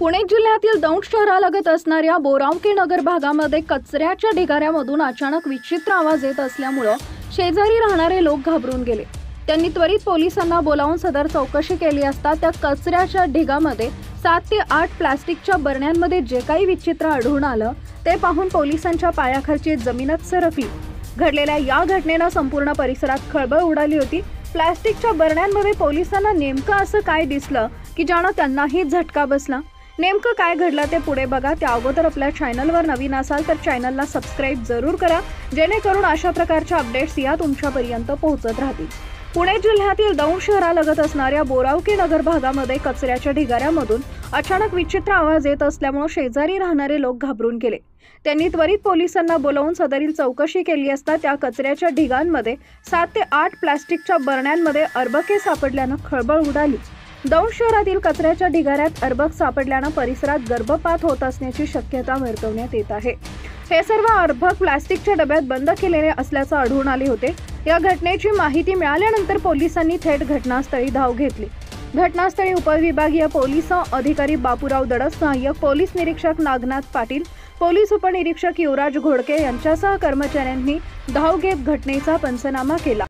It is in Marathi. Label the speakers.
Speaker 1: पुणे जिल्ह्यातील दौंड शहरालगत असणाऱ्या बोरावके नगर भागामध्ये कचऱ्याच्या ढिगाऱ्यामधून अचानक विचित्र आवाज येत असल्यामुळे शेजारी राहणारे लोक घाबरून गेले। त्यांनी त्वरित पोलिसांना बोलावून सदर चौकशी केली असता त्या कचऱ्याच्या ढिगामध्ये 7 ते 8 प्लास्टिकच्या बरण्यांमध्ये जे काही विचित्र आढळून आलं ते पाहून पोलिसांच्या पायाखालची जमीनच सरकली। घडलेल्या या घटनेने संपूर्ण परिसरात खळबळ उडाली होती। प्लास्टिकच्या बरण्यांमध्ये पोलिसांना नेमकं असं काय दिसलं की ज्यानं त्यांनाही झटका बसला। नेमकं काय घडलं ते पुढे बघा। त्या अगोदर आपल्या चॅनलवर नवीन असाल तर चॅनलला सबस्क्राइब जरूर करा, जेणेकरून अशा प्रकारच्या अपडेट्स या तुमच्यापर्यंत पोहोचत राहतील। पुणे जिल्ह्यातील दौंड शहरालगत असणाऱ्या बोरावके नगर भागामध्ये कचऱ्याच्या ढिगाऱ्यामधून अचानक विचित्र आवाज येत असल्यामुळे शेजारी राहणारे लोक घाबरून गेले। त्यांनी त्वरित पोलिसांना बोलावून सदरील चौकशी केली असता त्या कचऱ्याच्या ढिगांमध्ये 7 ते 8 प्लास्टिकच्या बरण्यांमध्ये अर्भके सापडल्यानं खळबळ उडाली। दौंड शहरातील कचऱ्याच्या ढिगाऱ्यात अर्भक सापडल्यानं परिसरात गर्भपात होत असण्याची शक्यता वर्तवण्यात येत आहे। हे सर्व अर्भक प्लास्टिकच्या डब्यात बंद केलेले असल्याचं आढळून आले होते। या घटनेची माहिती मिळाल्यानंतर पोलिसांनी थेट घटनास्थळी धाव घेतली। घटनास्थळी उपविभागीय पोलीस अधिकारी बापूराव दडस, सहाय्यक पोलीस निरीक्षक नागनाथ पाटील, पोलीस उपनिरीक्षक युवराज घोडके यांच्यासह कर्मचाऱ्यांनी धाव घेत घटनेचा पंचनामा केला।